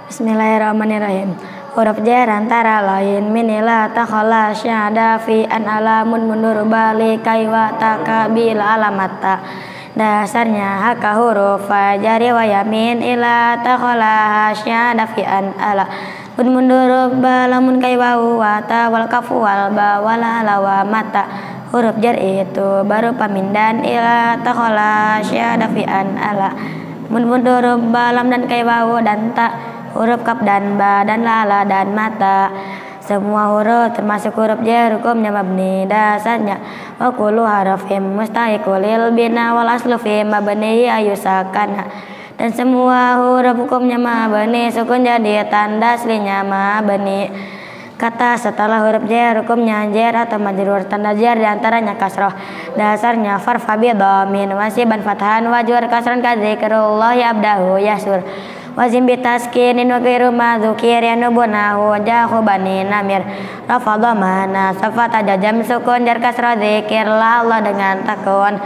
Bismillahirrahmanirrahim. Huruf jar antara lain minila takhala syada fi an alamun mundur bali kaiwa takabil alamata. Dasarnya haka huruf fajari wa yamin ila takhala syada fi an ala mundur balamun kaiwa wa ta wal kafu wal ba wala lawa mata. Huruf jar itu baru pamindan ila takhala syada fi an ala mundur balam dan kaiwa dan ta. Huruf kaf dan ba dan lala dan mata. Semua huruf termasuk huruf jar hukumnya mabni. Dasarnya wa kullu harfin mustahiqul lil bina wal aslu fi mabni ayusakana. Dan semua huruf hukumnya mabni, sukun jadi tanda aslinya mabni. Kata setelah huruf jar hukumnya jar atau majrur, tanda jar diantaranya kasroh. Dasarnya farfa bi dhamin wasiban fathan wajur kasran kadzikrullah abdahu yasur wazim bitaskinin wa ghairu madzukir yanubunahu jahu bani namir rafa dhamana safata jajam sukun jar kasrah dzikir la Allah dengan takun.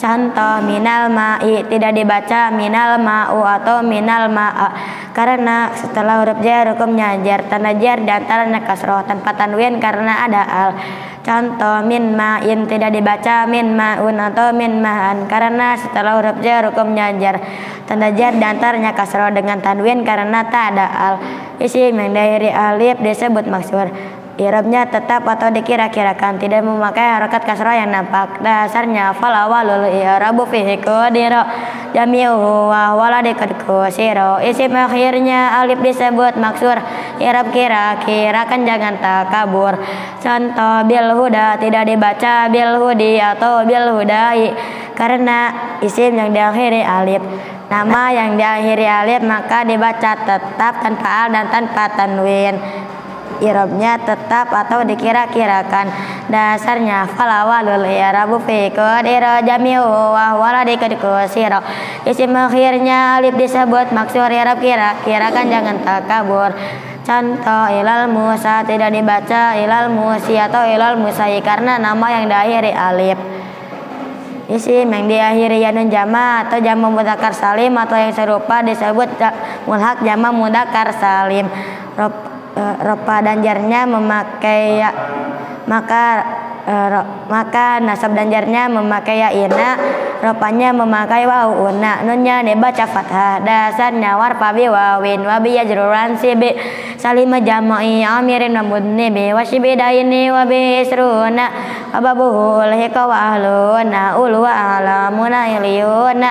Contoh minal ma'i tidak dibaca minal ma'u atau minal ma'a karena setelah huruf jar hukumnya jar, tanda jar diantaranya kasroh tanpa tanwin karena ada al. Contoh min ma'in tidak dibaca min ma'un atau min ma'an karena setelah huruf jar hukumnya jar, tanda jar diantaranya kasroh dengan tanwin karena tak ada al. Isim yang dari alif disebut maksur. I'rabnya tetap atau dikira-kirakan, tidak memakai harokat kasroh yang nampak. Dasarnya fal awalul i'rabu fihi qadira jami'uhu wa waladi qad kusiro. Isim akhirnya alif disebut maksur. I'rab kira-kirakan jangan takabur. Contoh bil huda tidak dibaca bil hudi atau bil hudai karena isim yang diakhiri alif. Nama yang diakhiri alif maka dibaca tetap tanpa al dan tanpa tanwin. I'rabnya tetap atau dikira-kirakan. Dasarnya fal awalul i'rabu fi qadira jami'u wa waladi qad kusira. Isim akhirnya alif disebut maksur. I'rab kira-kirakan jangan takabur. Contoh ilal musa tidak dibaca ilal musi atau ilal musai karena nama yang diakhiri alif. Isim yang diakhiri ya nun jama atau jama mudzakkar salim atau yang serupa disebut mulhaq jama mudzakkar salim. Ropa dan jarnya memakai ya, maka nasab dan jarnya memakai ya ina, ropanya memakai wawu una, nunnya dibaca fathah. Dasarnya warfa bi wawin wa bi yajruran sibi salima jama'i amirin wa mudnibi wa shibidaini wa bi isruna ababuhul hika wa ahluna ulu wa alamuna iliyuna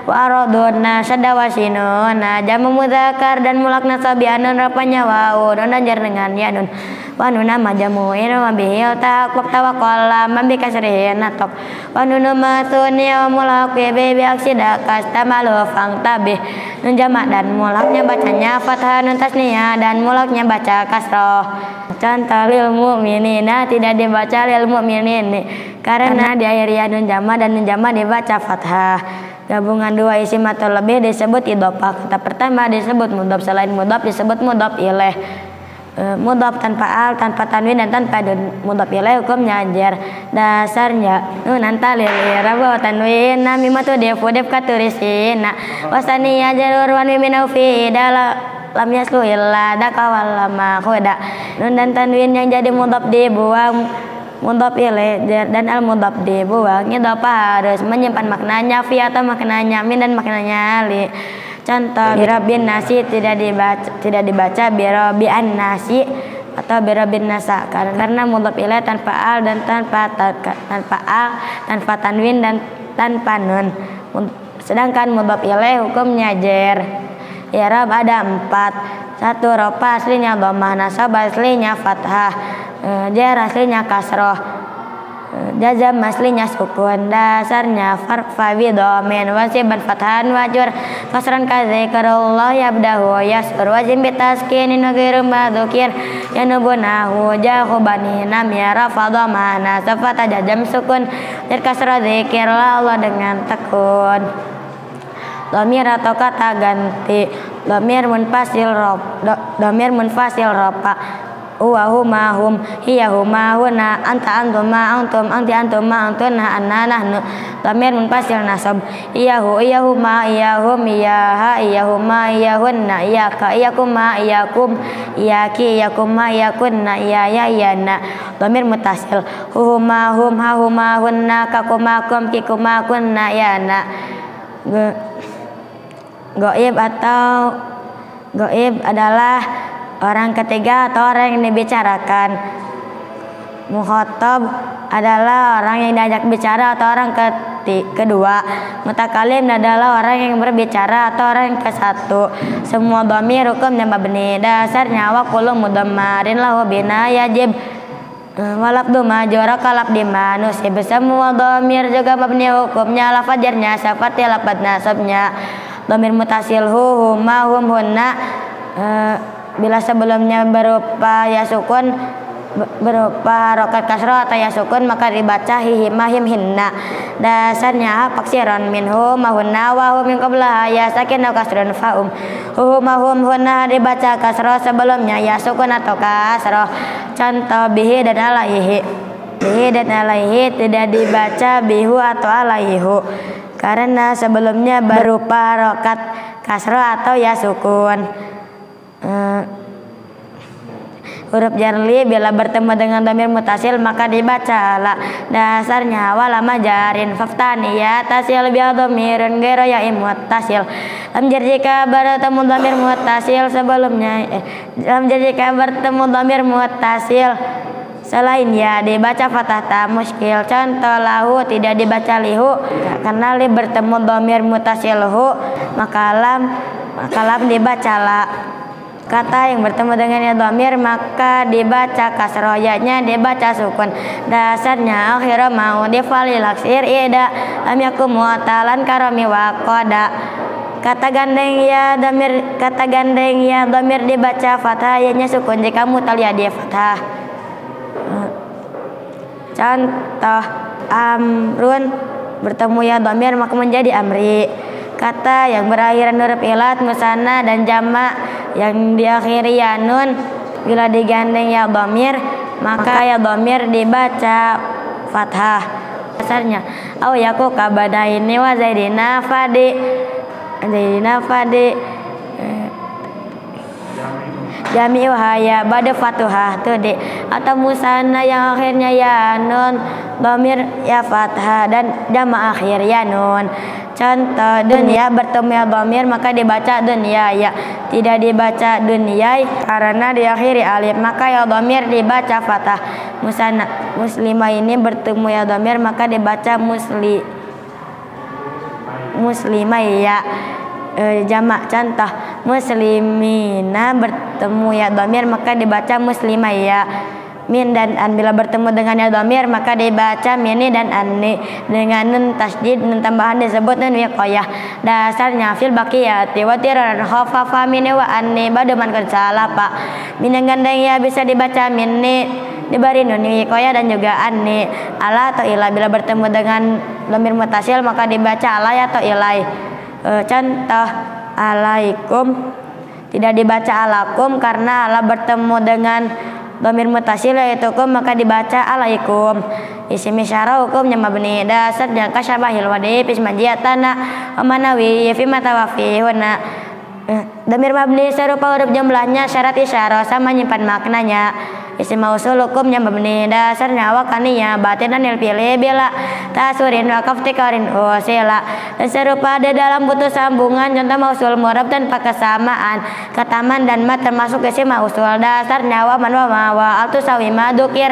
wa araduna syadda wa sinuna jamu mudzakkar dan mulak nasab anun rapanya wawu dan jar dengan yanun wa nuna majamu'in wa bihil tak waktu wa qalam bi kasrihin natok wa nunu matuni wa mulak bi aksida kastamalu fangtabih nun jamak dan mulaknya bacanya fathah nun tasniyah dan mulaknya baca kasroh. Contoh lil mu'minina tidak dibaca lil mu'minin karena diakhiri nun jamak dan nun jamak dibaca fathah. Gabungan dua isim atau lebih disebut idhofah. Kata pertama disebut mudhof, selain mudhof disebut mudhof ilaih. Mudhof tanpa al, tanpa tanwin dan tanpa dun. Mudhof ilaih hukumnya jar. Dasarnya nunan talil i'rab wa tanwin mimatu def katurisina wasaniya jarur wan mimina fi dala lam yaslu illa dakawal lama khoda. Nun dan tanwin yang jadi mudhof dibuang, mudhof ilaih dan al mudhof dibuang. Idhofah harus menyimpan maknanya fi atau maknanya min dan maknanya li. Contoh birabin nasi tidak dibaca birabian nasi atau birabin nasa karena mudhof ilaih tanpa al dan tanpa al, tanpa tanwin dan tanpa nun. Sedangkan mudhof ilaih hukumnya jar. I'rab ada 4. 1. Rofa aslinya dhammah, nasab aslinya fathah, jar aslinya kasroh, jazam aslinya sukun. Dasarnya farfa bi dhamin wasiban fathan wajur kasran kadzikrullah yabdahu yasur wazim bitaskinin wa ghairu madzukir yanubunahu jahu bani namir rafa dhamana safata jazam sukun jar kasrah dzikir la Allah dengan tekun. Dhamir atau kata ganti. Dhamir munfasil rofa huwa huma hum hiya huma huna anta antuma antum anti antuma antuna anna nahnu dhamir munfasil nasab. Iyahu iyahuma iyahum iyaha iyahuma iyahunna iyaka iyakuma iyakum iyaki iyakuma iyakunna iyaya iyana. Dhamir muttasil. Huma hum hahuma hunna kakuma kum kikuma kunna iyana. Goib atau goib adalah orang ketiga atau orang yang dibicarakan. Mukhatab adalah orang yang diajak bicara atau orang kedua. Mutakalim adalah orang yang berbicara atau orang yang ke-1. Semua dhamir hukumnya mabni. Dasarnya wa kullu mudammarin lahu bina yajib walabdu majura kalab di manusib. Semua dhamir juga mabni hukumnya lafaz jarnya seperti lafaz nasabnya. Dhamir mutasil huma hum hunna bila sebelumnya berupa ya sukun, berupa harokat kasroh atau ya sukun, maka dibaca hihima him hinna. Dasarnya faksiron minhu mahunna wa hum min qablaha ya sakin atau kasrun fahum. Huma hum hunna dibaca kasroh sebelumnya ya sukun atau kasroh. Contoh bihi dan alaihi. Bihi dan alaihi tidak dibaca bihu atau alaihu karena sebelumnya berupa harokat kasroh atau ya sukun. Huruf jarli bila bertemu dengan dhamir mutasil maka dibaca la. Dasarnya wala majarin faftaniya tasil biha dhamirun ghairu ya muttasil. Lam jar jika bertemu dhamir mutasil sebelumnya lam jar jika bertemu dhamir mutasil selain ya dibaca fathah ta muskil. Contoh lahu tidak dibaca lihu karena li bertemu dhamir mutasil hu maka lam dibaca la. Kata yang bertemu dengan ya dhamir maka dibaca kasroh, ya-nya dibaca sukun. Dasarnya akhirah mau difalil aksir ida lam yakum mu'talan karami wa qada. Kata gandeng ya dhamir dibaca fathah, ya-nya sukun jika mutal ya di fathah. Contoh amrun bertemu ya dhamir maka menjadi amri. Kata yang berakhiran huruf ilat musanna dan jamak yang diakhiri ya nun bila digandeng ya dhamir maka ya dhamir dibaca fathah. Dasarnya au yaku kabadaini wa zaidina fadi jami'u haya bada fatuhah tuh deh. Atau musanna yang akhirnya ya nun dhamir ya fathah dan jamak akhir ya nun. Contoh dunia bertemu ya dhamir maka dibaca dunia ya, tidak dibaca dunia karena diakhiri alif maka ya dhamir dibaca fathah. Musanna muslimah ini bertemu ya dhamir maka dibaca muslimah ya. Jamak contoh muslimina bertemu ya dhamir maka dibaca muslimah ya. Min dan an bila bertemu dengan ya dhamir maka dibaca mini dan anni dengan nun tasjid, nun tambahan disebut nun wiqayah. Dasarnya fil baqiyati wa tiran khafafa mini wa anni baduman kersalah pak. Min yang gandeng ya bisa dibaca mini diberi nun wiqayah dan juga anni. Ala atau ilai bila bertemu dengan dhamir mutasil maka dibaca alai atau ilai. Contoh alaikum tidak dibaca alakum karena ala bertemu dengan dhamir mutasil yaitu kum maka dibaca alaikum. Isim isyarah hukumnya mabni. Dasarnya kasyabahil wadi fismajiyatana amanawi fi matawafihuna. Dhamir mabni serupa huruf jumlahnya syarat isyarah sama nyimpan maknanya. Isim mausul hukumnya mabni. Dasarnya wakaniya batinan pilih bila tasurin wa kaftikarin usila. Dan serupa ada dalam butuh sambungan contoh mausul murab tanpa kesamaan kataman dan mat termasuk isim mausul. Dasarnya wa man wa altu sawima dukir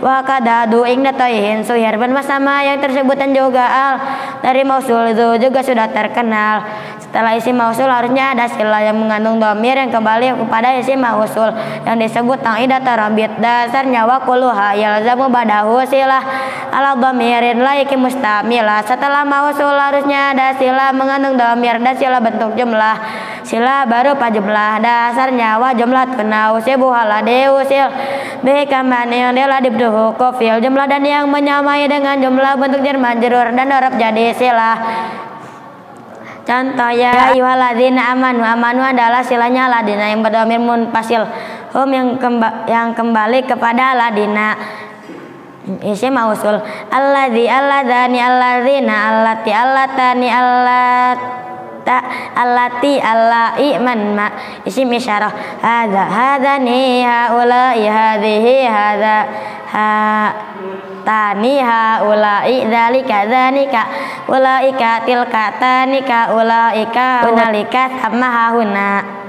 wa kadadu ingdatoihin suhir dan sama yang tersebutan juga al dari mausul itu juga sudah terkenal. Setelah isim mausul harusnya ada sila yang mengandung dhamir yang kembali kepada isim mausul yang disebut ta'idat tarabit. Dasarnya wa kulluha yalzamu badahu silah ala dhamirin laiki mustamila. Setelah mausul harusnya ada sila mengandung dhamir dan sila bentuk jumlah. Sila baru pa jumlah. Dasarnya wa jumlah tunausibu halade usil bikamani yang dia dibduhu kofil jumlah dan yang menyamai dengan jumlah bentuk jar majrur dan huruf jadi sila. Contoh ya ayyuhalladzina amanu adalah silanya ladina yang berdhamir munfasil hum yang kembali kepada ladina. Isim mausul. Alladzi alladzani alladzina allati allatani allati allai man ma. Isim isyarah. Hadza hadzani haula'i hadhihi hadza tani haula'i dzalika dzanika ulaika tilka tanika ulaika hunalika sama hahuna.